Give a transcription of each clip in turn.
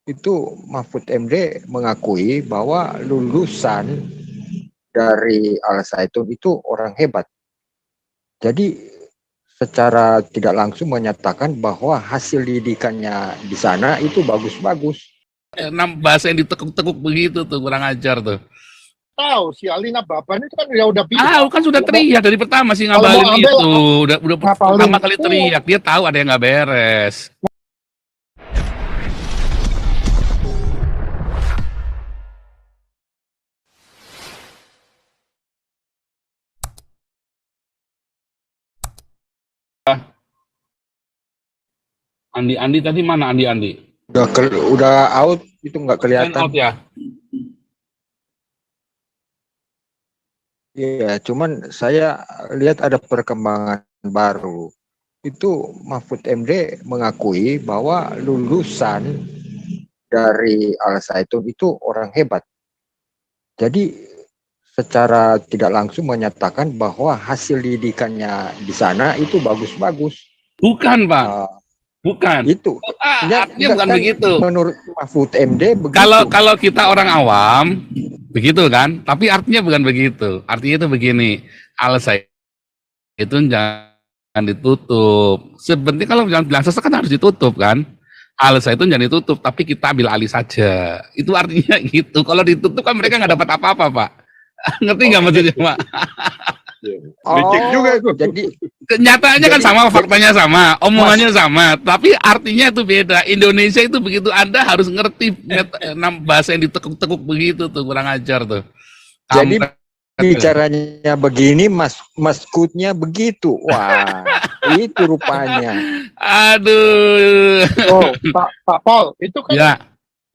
itu Mahfud MD mengakui bahwa lulusan dari Al Zaitun itu orang hebat. Jadi secara tidak langsung menyatakan bahwa hasil didikannya di sana itu bagus-bagus. Bahasa yang ditekuk-tekuk begitu tuh, kurang ajar tuh. Tahu si Alina Baban itu kan udah bilang. Kan sudah teriak dari pertama sih ngabalin itu. Udah pertama kali teriak, dia tahu ada yang nggak beres. Andi tadi mana Andi? Udah out, itu nggak kelihatan. Out ya? Iya, cuman saya lihat ada perkembangan baru. Itu Mahfud MD mengakui bahwa lulusan dari Al Zaitun itu orang hebat. Jadi secara tidak langsung menyatakan bahwa hasil didikannya di sana itu bagus-bagus. Bukan, Pak. Bukan. Itu. Artinya bukan kan begitu. Menurut Mahfud MD begitu. Kalau kita orang awam begitu kan, tapi artinya bukan begitu. Artinya itu begini, Al Zaitun jangan ditutup. Sebenarnya kalau bilang sesat kan harus ditutup kan. Al Zaitun jangan ditutup, tapi kita ambil alih saja. Itu artinya gitu. Kalau ditutup kan mereka nggak dapat apa-apa, Pak. Ngerti nggak maksudnya, Pak? Juga itu. Jadi kenyataannya kan sama, faktanya sama, omongannya sama, tapi artinya itu beda. Indonesia itu begitu, Anda harus ngerti bahasa yang ditekuk-tekuk begitu tuh, kurang ajar tuh. Jadi bicaranya begini, maskutnya begitu. Wah, itu rupanya. Aduh. Oh, Pak Paul, itu kan ya.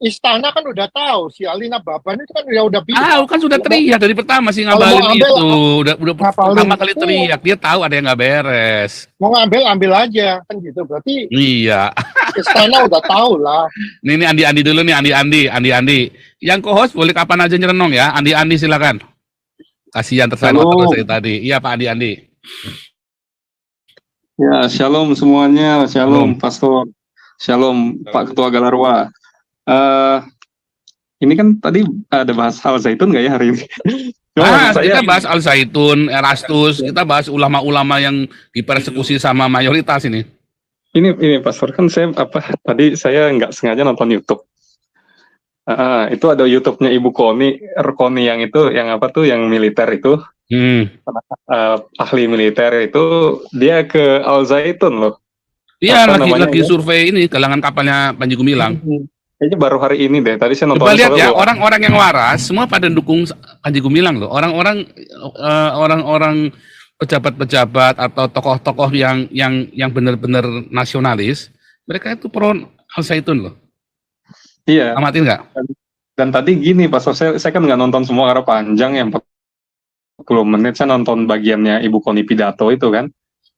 Istana kan udah tahu si Alina Baban itu kan udah bilang. Kan sudah teriak dari pertama sih ngabalin itu. Udah pertama kali teriak, dia tahu ada yang nggak beres. Mau ambil aja kan gitu. Berarti iya. Istana udah tahu lah. Ini Andi dulu nih, Andi. Yang co-host boleh kapan aja nyerenong ya. Andi silakan. Kasihan tersayang saya tadi. Iya Pak Andi. Ya, shalom semuanya. Shalom Pastor. Shalom Pak Ketua Galarwa. Ini kan tadi ada bahas Al Zaitun nggak ya hari ini? Kita bahas Al Zaitun, Erastus, kita bahas ulama-ulama yang dipersekusi sama mayoritas ini. Ini Pastor, kan tadi saya nggak sengaja nonton YouTube. Itu ada YouTube-nya Ibu Koni yang itu, yang militer itu, ahli militer itu, dia ke Al Zaitun loh. Iya, lagi survei ini, galangan kapalnya Panji Gumilang. Kayaknya baru hari ini deh. Tadi saya nonton. Coba lihat ya, orang-orang yang waras semua pada dukung Panji Gumilang loh. Orang-orang pejabat-pejabat atau tokoh-tokoh yang benar-benar nasionalis, mereka itu pro Al Zaitun loh. Iya. Amatin nggak? Dan tadi gini, Pak, saya kan nggak nonton semua karena panjang ya, 40 menit. Saya nonton bagiannya Ibu Koni pidato itu kan.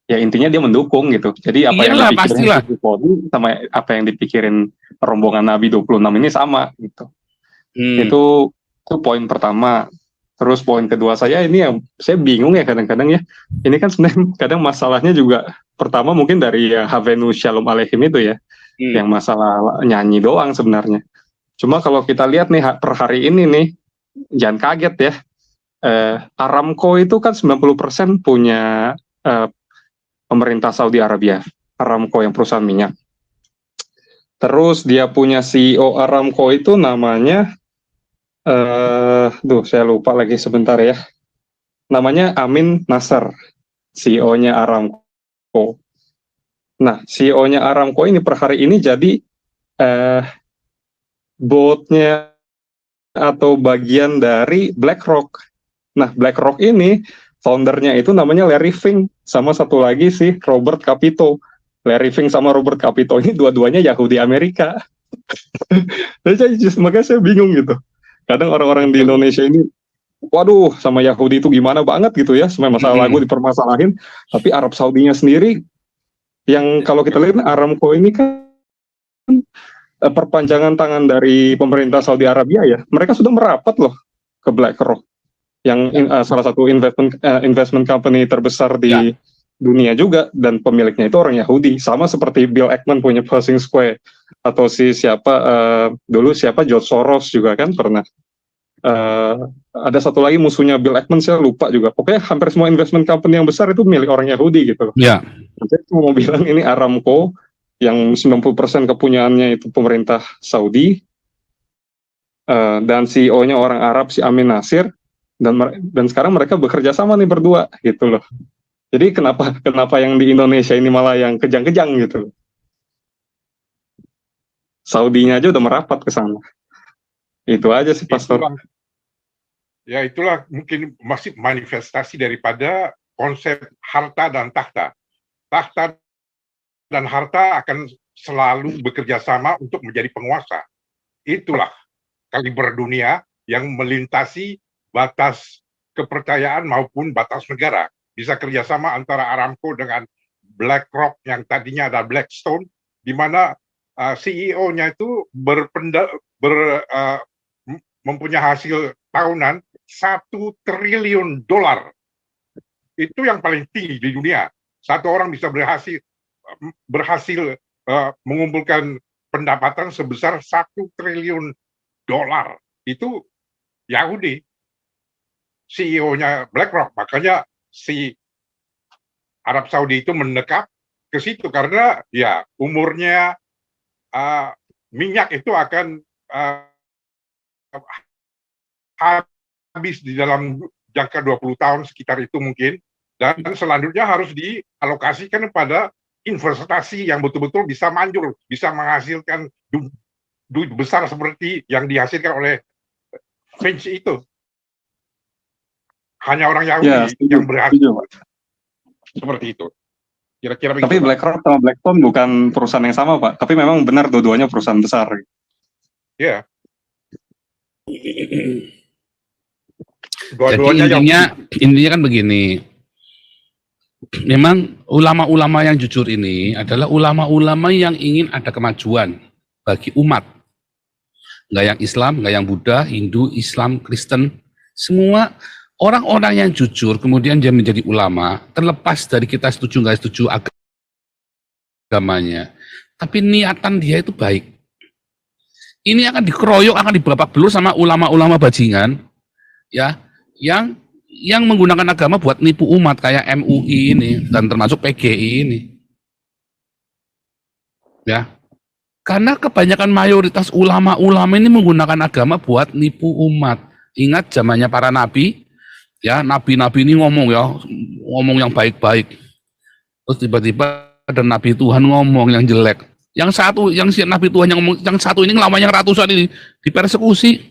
Ya intinya dia mendukung gitu. Jadi apa yang dipikirin Ibu Koni sama apa yang dipikirin rombongan Nabi 26 ini sama gitu. Itu poin pertama. Terus poin kedua saya bingung ya kadang-kadang ya. Ini kan sebenarnya kadang masalahnya juga pertama mungkin dari Havenu Shalom Aleichem itu ya. Yang masalah nyanyi doang sebenarnya. Cuma kalau kita lihat nih per hari ini nih, jangan kaget ya. Aramco itu kan 90% punya pemerintah Saudi Arabia, Aramco yang perusahaan minyak. Terus dia punya CEO Aramco itu namanya, saya lupa lagi sebentar ya. Namanya Amin Nasser, CEO-nya Aramco. Nah, CEO-nya Aramco ini per hari ini jadi board-nya atau bagian dari BlackRock. Nah, BlackRock ini foundernya itu namanya Larry Fink, sama satu lagi si Robert Kapito. Larry Fink sama Robert Kapito ini dua-duanya Yahudi Amerika. Makanya saya bingung gitu. Kadang orang-orang di Indonesia ini, waduh sama Yahudi itu gimana banget gitu ya, semua masalah lagu dipermasalahin. Tapi Arab Saudinya sendiri, yang kalau kita lihat Aramco ini kan perpanjangan tangan dari pemerintah Saudi Arabia ya. Mereka sudah merapat loh ke BlackRock, yang salah satu investment company terbesar di dunia juga, dan pemiliknya itu orang Yahudi, sama seperti Bill Ackman punya Pershing Square, atau dulu siapa George Soros juga kan pernah. Ada satu lagi musuhnya Bill Ackman, saya lupa juga. Pokoknya hampir semua investment company yang besar itu milik orang Yahudi gitu. Ya. Saya mau bilang ini Aramco yang 90% kepunyaannya itu pemerintah Saudi, dan CEO-nya orang Arab, si Amin Nasir, dan sekarang mereka bekerja sama nih berdua gitu loh. Jadi kenapa yang di Indonesia ini malah yang kejang-kejang gitu. Saudinya aja udah merapat ke sana. Itu aja sih, Pastor. Itulah mungkin masih manifestasi daripada konsep harta dan tahta. Tahta dan harta akan selalu bekerja sama untuk menjadi penguasa. Itulah kaliber dunia yang melintasi batas kepercayaan maupun batas negara. Bisa kerjasama antara Aramco dengan BlackRock yang tadinya ada Blackstone, di mana CEO-nya itu mempunyai hasil tahunan $1 triliun. Itu yang paling tinggi di dunia. Satu orang bisa berhasil mengumpulkan pendapatan sebesar $1 triliun. Itu Yahudi, CEO-nya BlackRock. Makanya si Arab Saudi itu mendekat ke situ karena ya umurnya minyak itu akan habis di dalam jangka 20 tahun sekitar itu mungkin, dan selanjutnya harus dialokasikan pada investasi yang betul-betul bisa manjur, bisa menghasilkan duit besar seperti yang dihasilkan oleh Finch itu. Hanya orang Yahudi yang berhasil seperti itu. Kira-kira begitu. Tapi BlackRock sama Blackstone bukan perusahaan yang sama, Pak. Tapi memang benar dua-duanya perusahaan besar. Iya. Jadi intinya kan begini. Memang ulama-ulama yang jujur ini adalah ulama-ulama yang ingin ada kemajuan bagi umat. Nggak yang Islam, nggak yang Buddha, Hindu, Islam, Kristen, semua. Orang-orang yang jujur kemudian dia menjadi ulama, terlepas dari kita setuju nggak setuju agamanya, tapi niatan dia itu baik. Ini akan dikeroyok, akan dibabak belur sama ulama-ulama bajingan, ya, yang menggunakan agama buat nipu umat kayak MUI ini dan termasuk PGI ini, ya. Karena kebanyakan mayoritas ulama-ulama ini menggunakan agama buat nipu umat. Ingat zamannya para nabi. Ya, nabi-nabi ini ngomong yang baik-baik. Terus tiba-tiba ada nabi Tuhan ngomong yang jelek. Yang si nabi Tuhan yang ngomong, yang satu ini ngelawan yang ratusan ini dipersekusi.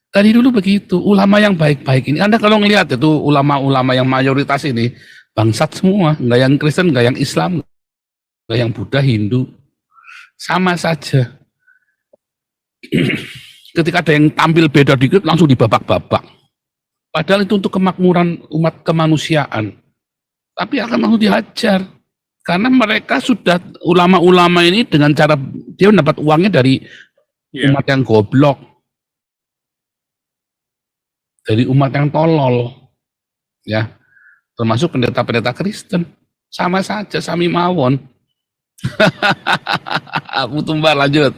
Tadi dulu begitu, ulama yang baik-baik ini. Anda kalau ngelihat itu ulama-ulama yang mayoritas ini bangsat semua, nggak yang Kristen, nggak yang Islam, nggak yang Buddha, Hindu, sama saja. Ketika ada yang tampil beda dikit langsung dibabak-babak. Padahal itu untuk kemakmuran umat kemanusiaan. Tapi akan langsung dihajar. Karena mereka sudah, ulama-ulama ini dengan cara, dia mendapat uangnya dari umat yang goblok. Dari umat yang tolol. Ya, termasuk pendeta-pendeta Kristen. Sama saja, sami mawon. Aku tumbar lanjut.